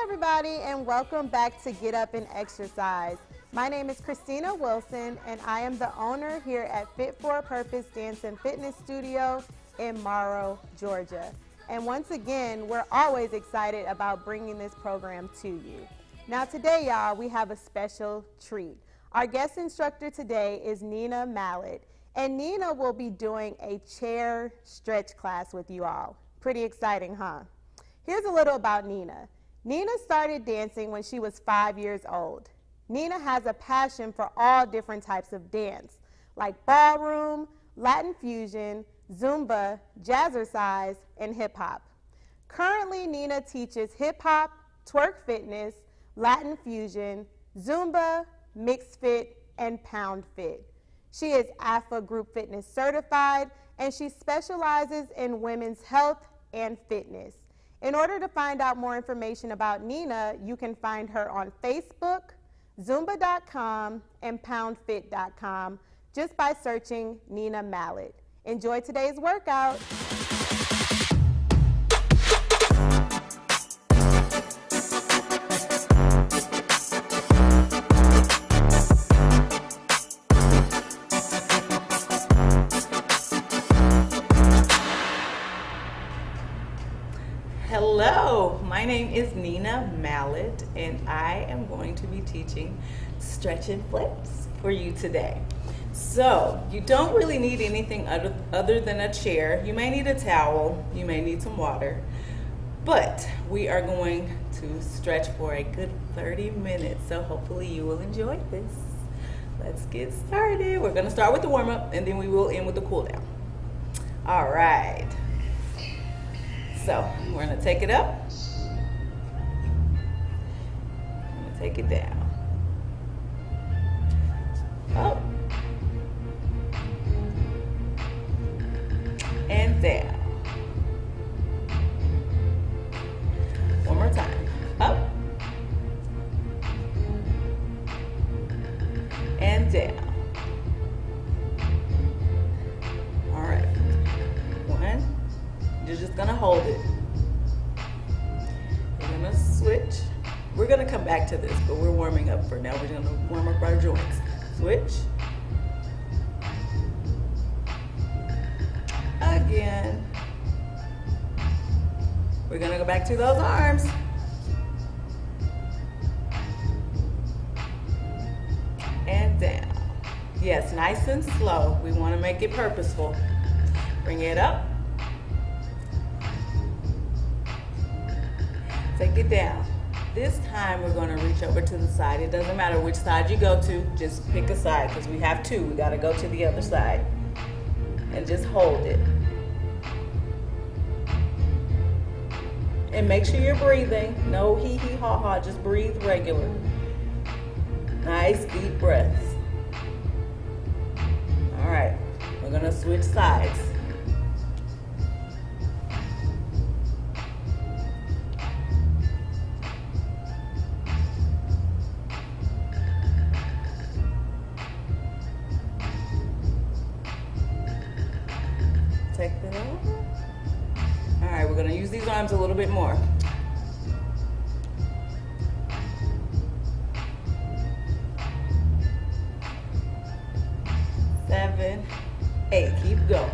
everybody, and welcome back to Get Up and Exercise. My name is Christina Wilson, and I am the owner here at Fit for a Purpose Dance and Fitness Studio in Morrow, Georgia. And once again, we're always excited about bringing this program to you. Now today, y'all, we have a special treat. Our guest instructor today is Nina Mallet, and Nina will be doing a chair stretch class with you all. Pretty exciting, huh? Here's a little about Nina. Nina started dancing when she was 5 years old. Nina has a passion for all different types of dance, like ballroom, Latin fusion, Zumba, jazzercise, and hip hop. Currently, Nina teaches hip hop, twerk fitness, Latin fusion, Zumba, mixed fit, and pound fit. She is AFA Group Fitness certified, and she specializes in women's health and fitness. In order to find out more information about Nina, you can find her on Facebook, Zumba.com, and PoundFit.com just by searching Nina Mallet. Enjoy today's workout. Hello, my name is Nina Mallet, and I am going to be teaching stretch and flips for you today. So, you don't really need anything other than a chair. You may need a towel, you may need some water, but we are going to stretch for a good 30 minutes, so hopefully you will enjoy this. Let's get started. We're going to start with the warm-up, and then we will end with the cool-down. All right. So, we're going to take it up. I'm going to take it down. Up. And down. One more time. Up. And down. All right. One. You're just gonna hold it. We're gonna switch. We're gonna come back to this, but we're warming up for now. We're gonna warm up our joints. Switch. Again. We're gonna go back to those arms. And down. Yes, nice and slow. We wanna make it purposeful. Bring it up. Take it down. This time we're going to reach over to the side. It doesn't matter which side you go to, just pick a side because we have two. We got to go to the other side. And just hold it. And make sure you're breathing. No hee hee ha ha, just breathe regular. Nice deep breaths. All right, we're going to switch sides. Take that over. All right, we're going to use these arms a little bit more. 7, 8, keep going.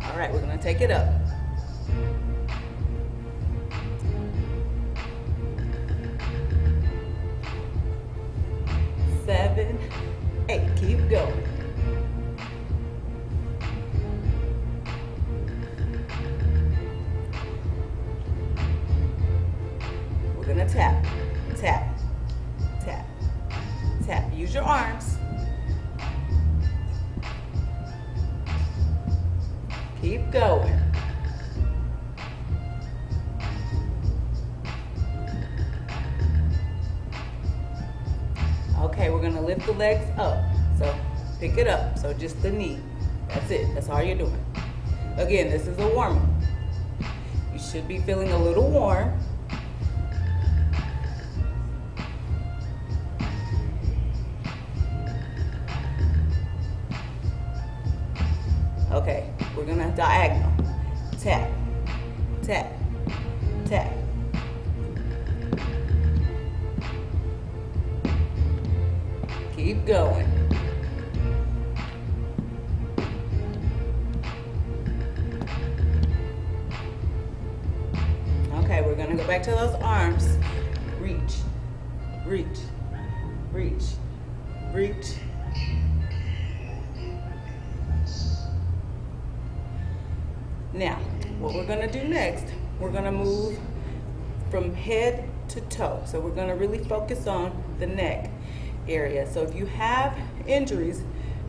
All right, we're going to take it up. 7, 8, keep going. We're gonna tap, tap, tap, tap. Use your arms. Keep going. Okay, we're gonna lift the legs up. So pick it up. So just the knee. That's it. That's all you're doing. Again, this is a warm-up. You should be feeling a little warm. Okay, we're gonna diagonal. Tap, tap, tap. Keep going. Okay, we're gonna go back to those arms. Reach, reach, reach, reach. Now, what we're gonna do next, we're gonna move from head to toe. So we're gonna really focus on the neck area. So if you have injuries,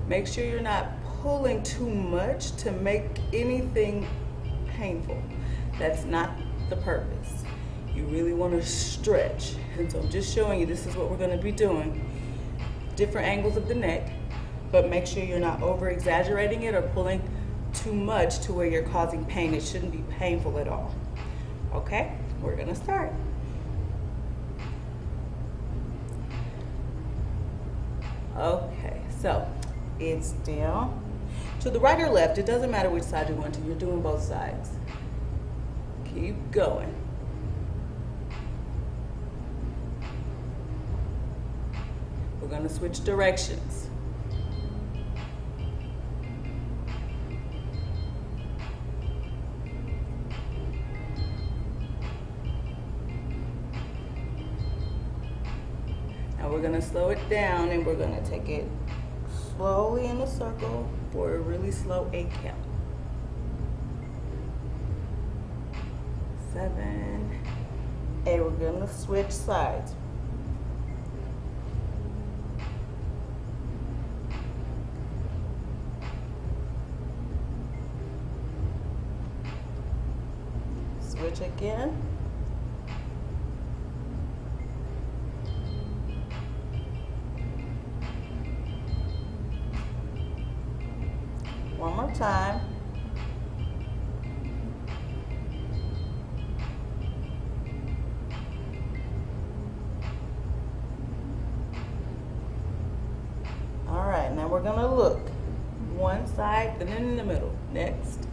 make sure you're not pulling too much to make anything painful. That's not the purpose. You really want to stretch. And so I'm just showing you this is what we're going to be doing. Different angles of the neck, but make sure you're not over exaggerating it or pulling too much to where you're causing pain. It shouldn't be painful at all. Okay, we're going to start. Okay, so it's down to the right or left. It doesn't matter which side you want to. You're doing both sides. Keep going. We're going to switch directions. Now we're going to slow it down and we're going to take it slowly in a circle for a really slow 8 count. 7, 8. We're going to switch sides. Switch again. One more time. All right, now we're gonna look one side, then in the middle. Next.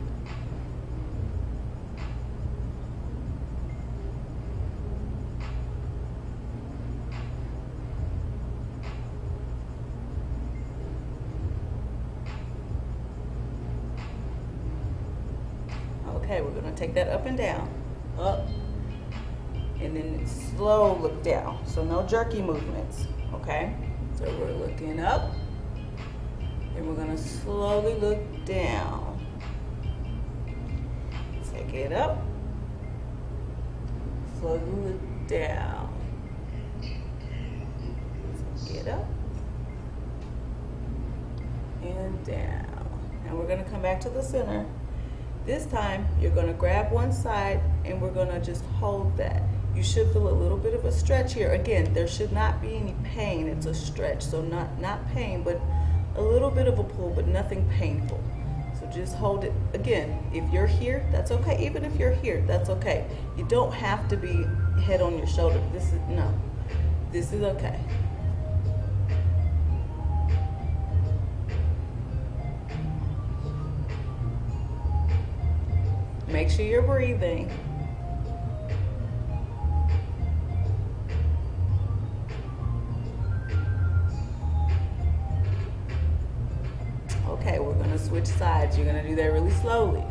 Okay, we're gonna take that up and down, up, and then slow look down. So no jerky movements, okay? So we're looking up, and we're gonna slowly look down. Take it up, slowly look down. Take it up, and down. And we're gonna come back to the center. This time, you're gonna grab one side and we're gonna just hold that. You should feel a little bit of a stretch here. Again, there should not be any pain, it's a stretch. So not pain, but a little bit of a pull, but nothing painful. So just hold it. Again, if you're here, that's okay. Even if you're here, that's okay. You don't have to be head on your shoulder. This is okay. Make sure you're breathing. Okay, we're gonna switch sides. You're gonna do that really slowly.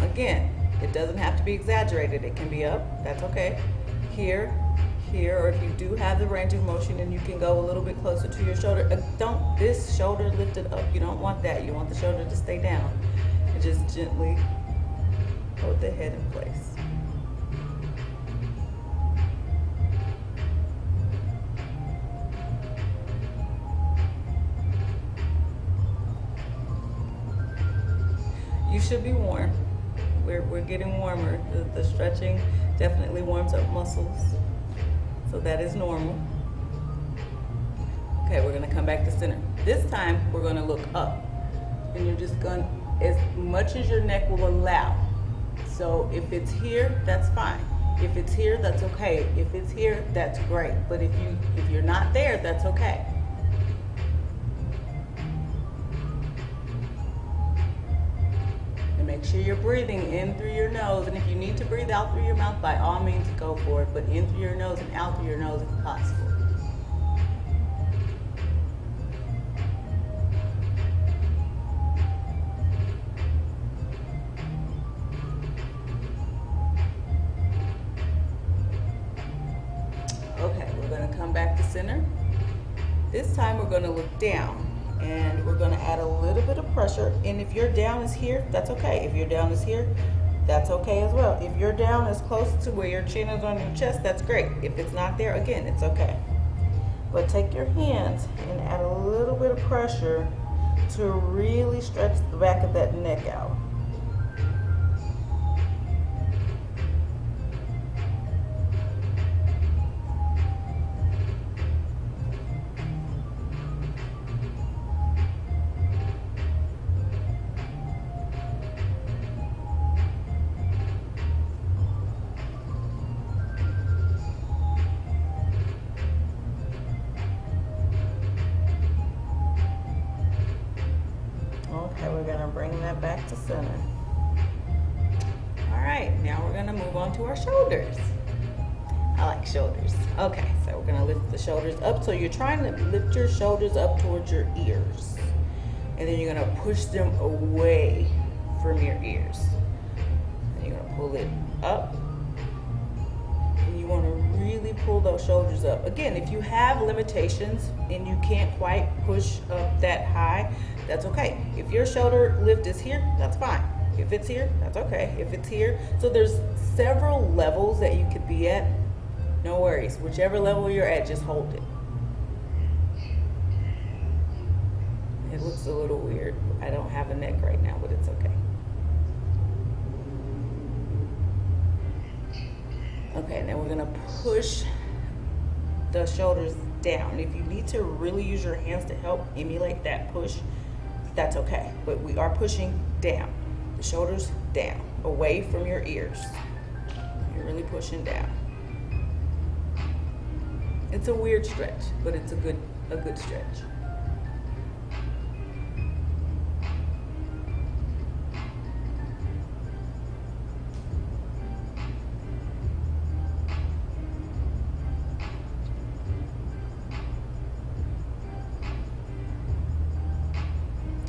Again, it doesn't have to be exaggerated. It can be up, that's okay. Here, or if you do have the range of motion and you can go a little bit closer to your shoulder. Don't this shoulder lifted up. You don't want that. You want the shoulder to stay down. And just gently hold the head in place. You should be warm. We're getting warmer. The stretching definitely warms up muscles. So that is normal. Okay, we're gonna come back to center. This time, we're gonna look up. And you're just gonna, as much as your neck will allow. So if it's here, that's fine. If it's here, that's okay. If it's here, that's great. But if you're not there, that's okay. make sure you're breathing in through your nose, and if you need to breathe out through your mouth, by all means go for it, but in through your nose and out through your nose if possible. Okay, we're going to come back to center. This time we're going to look down, and we're going to add a little bit of pressure. And if your down is here, that's okay. If your down is here, that's okay as well. If your down is close to where your chin is on your chest, that's great. If it's not there, again, it's okay. But take your hands and add a little bit of pressure to really stretch the back of that neck out. Okay, we're going to bring that back to center. All right, now we're going to move on to our shoulders. I like shoulders. Okay, so we're going to lift the shoulders up. So you're trying to lift your shoulders up towards your ears. And then you're going to push them away from your ears. And you're going to pull it up. And you want to really pull those shoulders up. Again, if you have limitations and you can't quite push up that high, that's okay. If your shoulder lift is here, that's fine. If it's here, that's okay. If it's here, so there's several levels that you could be at. No worries. Whichever level you're at, just hold it. It looks a little weird. I don't have a neck right now, but it's okay. Okay, now we're gonna push the shoulders down. If you need to really use your hands to help emulate that push, that's okay. But we are pushing down. The shoulders down, away from your ears. You're really pushing down. It's a weird stretch, but it's a good stretch.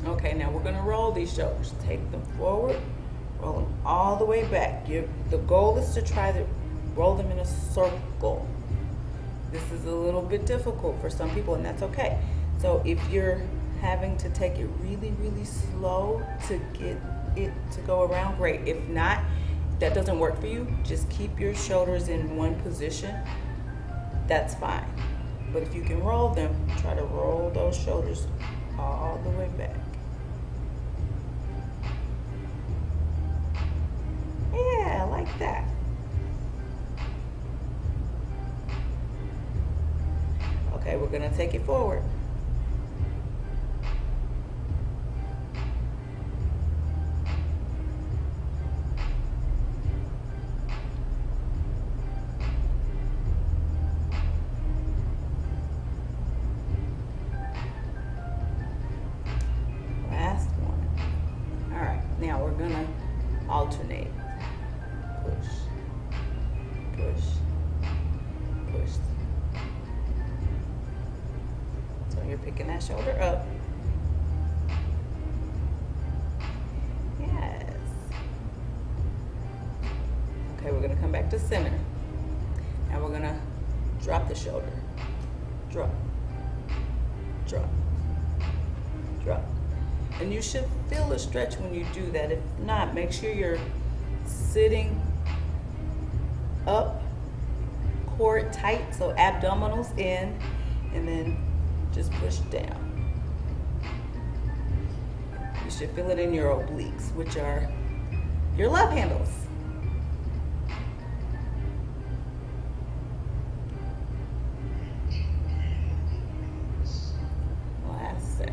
Okay, now we're going to roll these shoulders. Take them forward, roll them all the way back. The goal is to try to roll them in a circle. This is a little bit difficult for some people, and that's okay. So if you're having to take it really, really slow to get it to go around, great. If not, that doesn't work for you, just keep your shoulders in one position. That's fine. But if you can roll them, try to roll those shoulders all the way back. Yeah, like that. Okay, we're gonna take it forward. Last one. All right, now we're gonna alternate. Push, push, push. So you're picking that shoulder up. Yes. Okay, we're gonna come back to center. Now we're gonna drop the shoulder. Drop, drop, drop. And you should feel a stretch when you do that. If not, make sure you're sitting up, core tight, so abdominals in, and then just push down. You should feel it in your obliques, which are your love handles. Last set.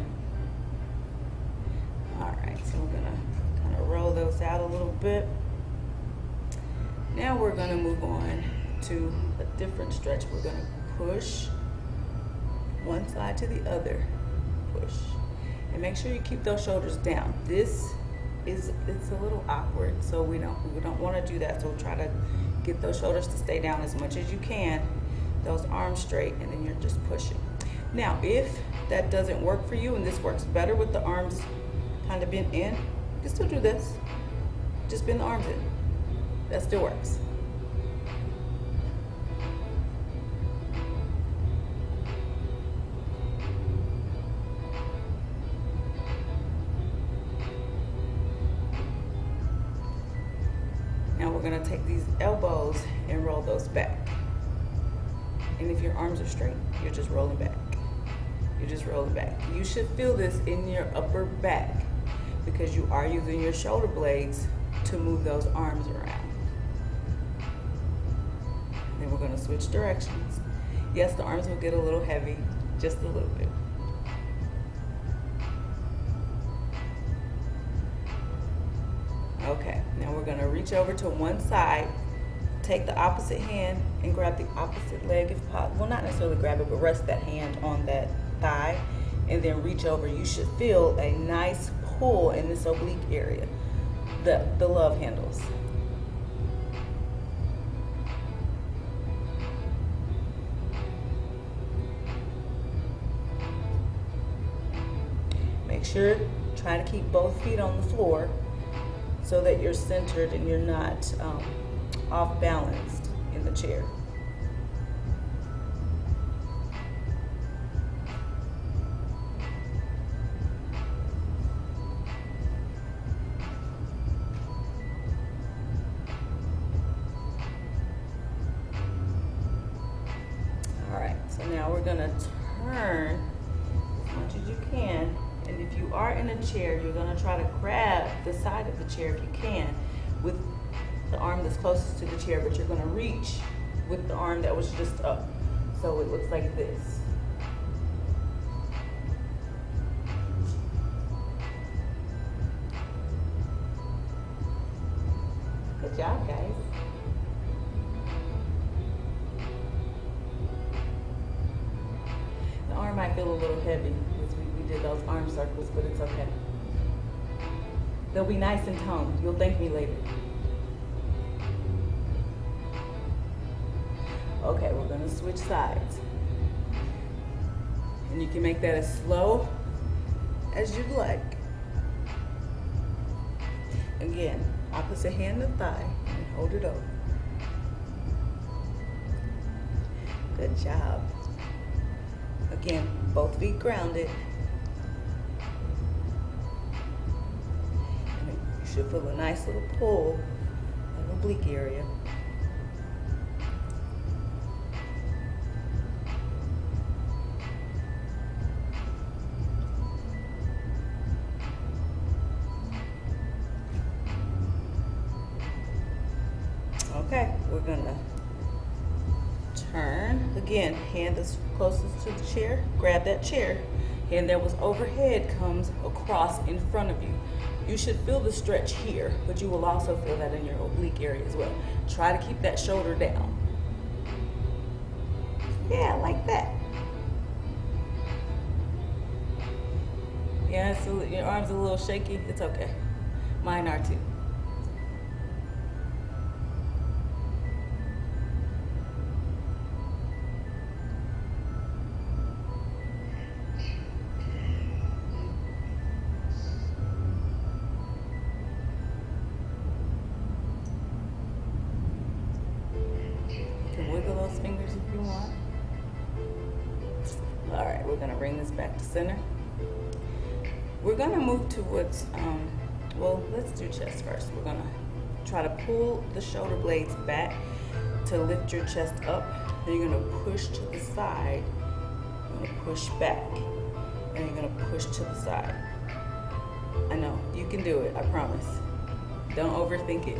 All right, so we're gonna kind of roll those out a little bit. Now we're gonna move on to a different stretch. We're gonna push one side to the other, push. And make sure you keep those shoulders down. This it's a little awkward, so we don't want to do that. So try to get those shoulders to stay down as much as you can, those arms straight, and then you're just pushing. Now, if that doesn't work for you and this works better with the arms kind of bent in, you can still do this. Just bend the arms in. That still works. Now we're going to take these elbows and roll those back. And if your arms are straight, you're just rolling back. You're just rolling back. You should feel this in your upper back because you are using your shoulder blades to move those arms around. Then we're going to switch directions. Yes, the arms will get a little heavy, just a little bit. Okay, now we're going to reach over to one side, take the opposite hand and grab the opposite leg if possible. Well, not necessarily grab it, but rest that hand on that thigh and then reach over. You should feel a nice pull in this oblique area, the love handles. Make sure, try to keep both feet on the floor so that you're centered and you're not off balanced in the chair. All right, so now we're gonna turn as much as you can. And if you are in a chair, you're gonna try to grab the side of the chair if you can with the arm that's closest to the chair, but you're gonna reach with the arm that was just up. So it looks like this. Good job, guys. The arm might feel a little heavy because we did those arm circles, but it's okay. They'll be nice and toned. You'll thank me later. Okay, we're gonna switch sides. And you can make that as slow as you'd like. Again, opposite hand to thigh and hold it over. Good job. Again, both feet grounded. And you should feel a nice little pull in the oblique area. Okay, we're gonna turn. Again, hand that's closest to the chair, grab that chair. Hand that was overhead comes across in front of you. You should feel the stretch here, but you will also feel that in your oblique area as well. Try to keep that shoulder down. Yeah, like that. Yeah, so your arms are a little shaky. It's okay. Mine are too. Wiggle those fingers if you want. All right, we're gonna bring this back to center. We're gonna move towards, well, let's do chest first. We're gonna try to pull the shoulder blades back to lift your chest up. Then you're gonna push to the side. You're gonna push back. And you're gonna push to the side. I know, you can do it, I promise. Don't overthink it.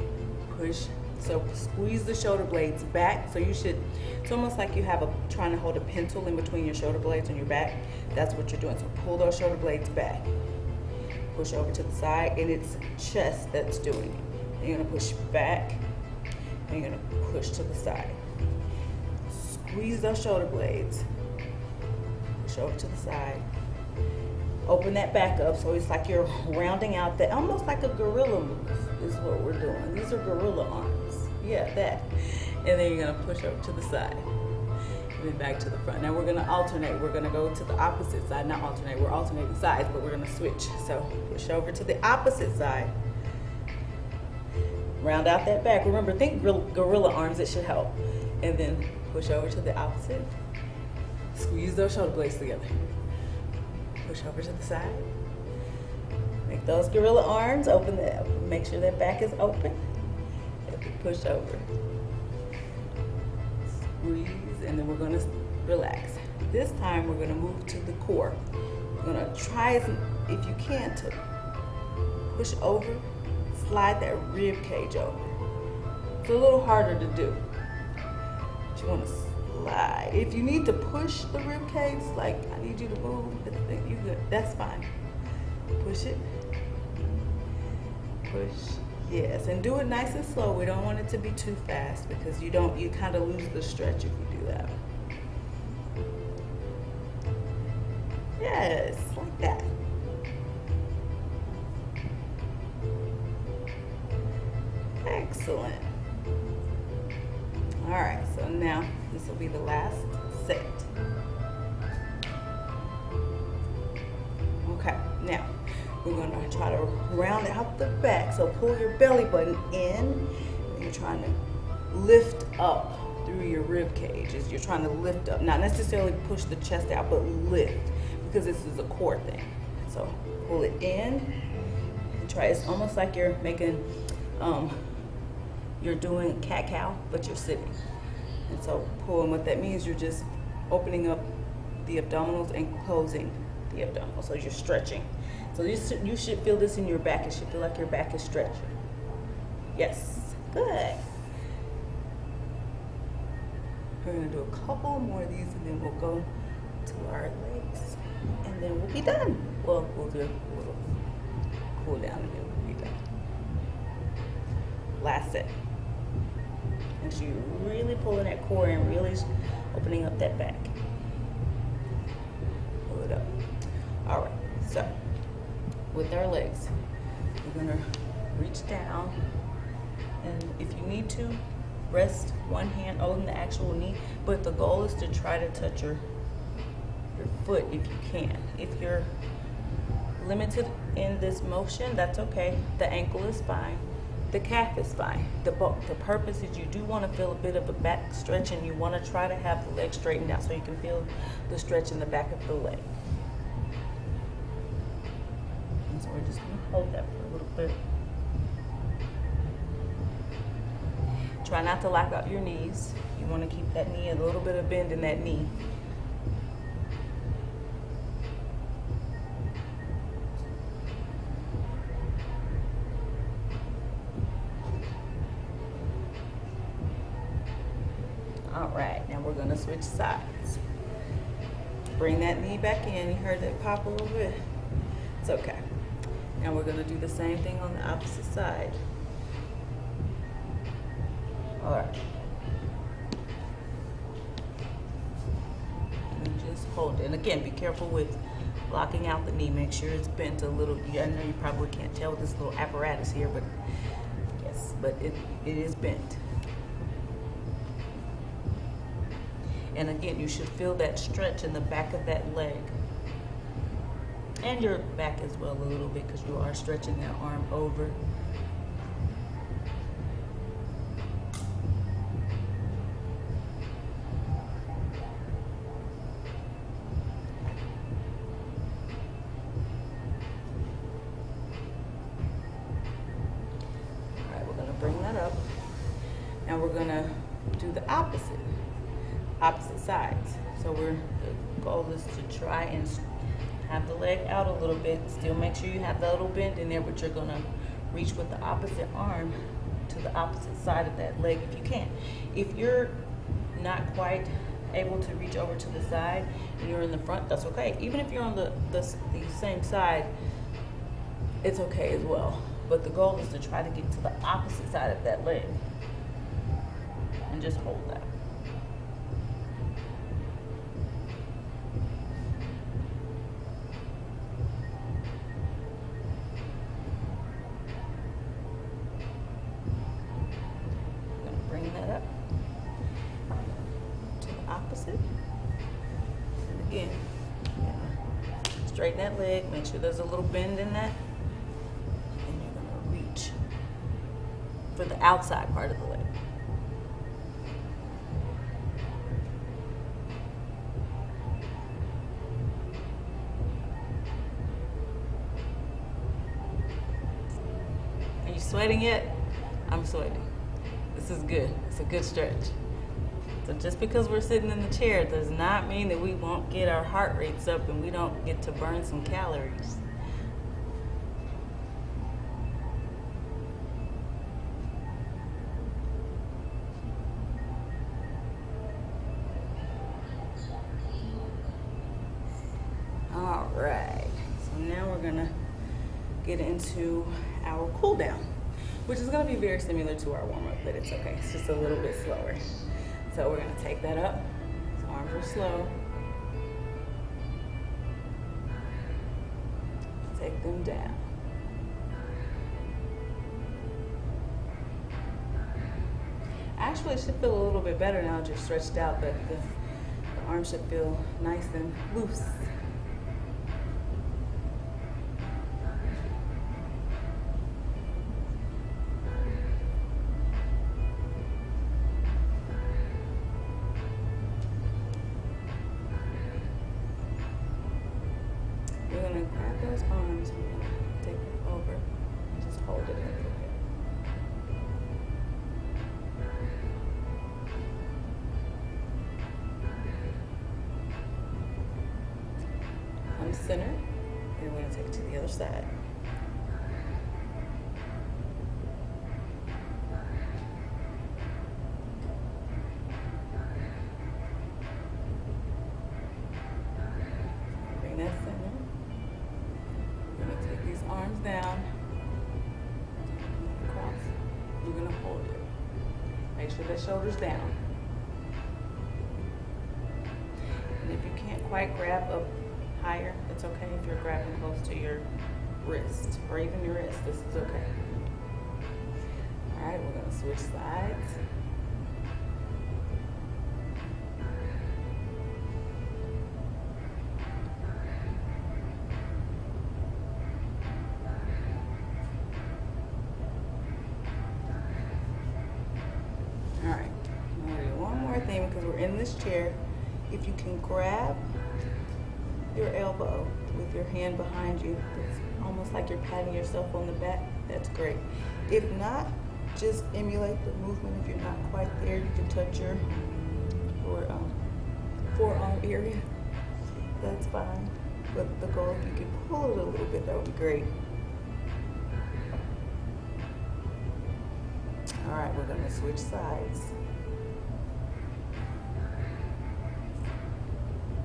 Push. So squeeze the shoulder blades back. So you should, it's almost like you have trying to hold a pencil in between your shoulder blades on your back. That's what you're doing. So pull those shoulder blades back. Push over to the side, and it's chest that's doing it. And you're gonna push back, and you're gonna push to the side. Squeeze those shoulder blades. Push over to the side. open that back up. So it's like you're rounding out that, almost like a gorilla move is what we're doing. These are gorilla arms. Yeah, that. And then you're gonna push over to the side. And then back to the front. Now we're gonna alternate. We're gonna go to the opposite side. Not alternate, we're alternating sides, but we're gonna switch. So push over to the opposite side. Round out that back. Remember, think gorilla arms, it should help. And then push over to the opposite. Squeeze those shoulder blades together. Push over to the side. Make those gorilla arms, open that, make sure that back is open. Push over. Squeeze, and then we're gonna relax. This time we're gonna move to the core. We're gonna try, if you can, to push over, slide that rib cage over. It's a little harder to do. But you wanna slide. If you need to push the rib cage, like I need you to move, you good. That's fine. Push it. Push. Yes, and do it nice and slow. We don't want it to be too fast because you kind of lose the stretch if you do that. Yes, like that. Excellent. All right, so now this will be the last set. Okay, now we're going to try to round out the back. So pull your belly button in, and you're trying to lift up through your rib cage. As you're trying to lift up, not necessarily push the chest out, but lift, because this is a core thing. So pull it in and try. It's almost like you're making, you're doing cat-cow, but you're sitting. And so pull, and what that means, you're just opening up the abdominals and closing the abdominals. So you're stretching. So you should feel this in your back. It should feel like your back is stretching. Yes, good. We're gonna do a couple more of these, and then we'll go to our legs, and then we'll be done. Well, we'll do a little cool down, and then we'll be done. Last set. And so you're really pulling that core and really opening up that back. Pull it up. All right, so with our legs, we're gonna reach down, and if you need to, rest one hand on the actual knee, but the goal is to try to touch your foot if you can. If you're limited in this motion, that's okay. The ankle is fine. The calf is fine. The purpose is you do want to feel a bit of a back stretch, and you want to try to have the leg straightened out so you can feel the stretch in the back of the leg. And so we're just going to hold that for a little bit. Try not to lock out your knees. You want to keep that knee, a little bit of bend in that knee. All right, now we're gonna switch sides. Bring that knee back in. You heard that pop a little bit? It's okay. Now we're gonna do the same thing on the opposite side. All right. And just hold it. And again, be careful with locking out the knee. Make sure it's bent a little. I know you probably can't tell with this little apparatus here, but yes, but it is bent. And again, you should feel that stretch in the back of that leg. And your back as well a little bit, because you are stretching that arm over. All right, we're gonna bring that up. Now we're gonna do the opposite sides. So the goal is to try and have the leg out a little bit. Still make sure you have that little bend in there, but you're gonna reach with the opposite arm to the opposite side of that leg if you can. If you're not quite able to reach over to the side and you're in the front, that's okay. Even if you're on the same side, it's okay as well. But the goal is to try to get to the opposite side of that leg and just hold that. straighten that leg, make sure there's a little bend in that, and you're gonna reach for the outside part of the leg. Are you sweating yet? I'm sweating. This is good. It's a good stretch. So just because we're sitting in the chair does not mean that we won't get our heart rates up and we don't get to burn some calories. All right, so now we're gonna get into our cool down, which is gonna be very similar to our warm up, but it's okay. It's just a little bit slower. So we're gonna take that up. So arms are slow. Take them down. Actually, it should feel a little bit better now that you're stretched out, but the arms should feel nice and loose. We're gonna grab those arms, we're gonna take it over and just hold it a little bit. Come center, and we're gonna take it to the other side. Bring that center. We're gonna take these arms down, across. We're gonna hold it. Make sure that shoulder's down. And if you can't quite grab up higher, it's okay if you're grabbing close to your wrist or even your wrist. This is okay. All right, we're gonna switch sides. All right, I'm gonna do one more thing because we're in this chair. If you can grab your elbow with your hand behind you, it's almost like you're patting yourself on the back, that's great. If not, just emulate the movement. If you're not quite there, you can touch your forearm area, that's fine. But the goal, if you can pull it a little bit, that would be great. All right, we're gonna switch sides.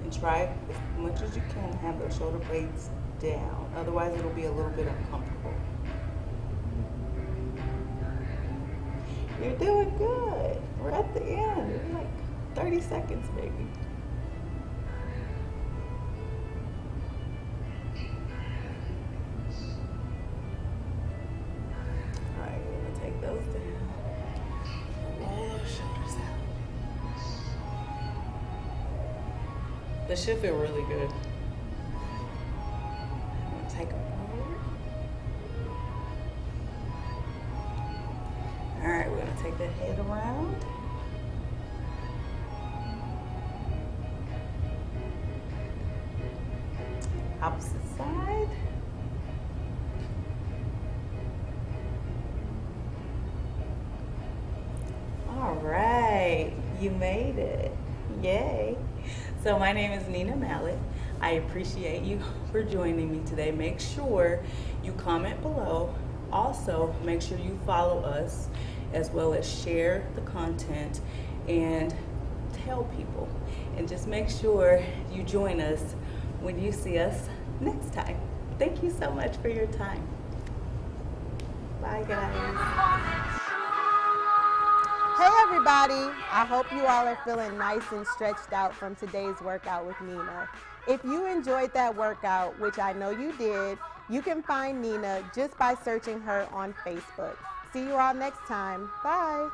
And try as much as you can to have those shoulder blades down. Otherwise, it'll be a little bit uncomfortable. You're doing good. We're at the end. We're like 30 seconds maybe. All right, we're gonna take those down. Roll those shoulders out. This should feel really good. I'm gonna take them forward. All right, we're gonna take that head around. Opposite side. All right, you made it. Yay. So my name is Nina Mallet. I appreciate you for joining me today. Make sure you comment below. Also, make sure you follow us as well as share the content and tell people. And just make sure you join us when you see us next time. Thank you so much for your time. Bye, guys. Hey everybody, I hope you all are feeling nice and stretched out from today's workout with Nina. If you enjoyed that workout, which I know you did, you can find Nina just by searching her on Facebook. See you all next time. Bye.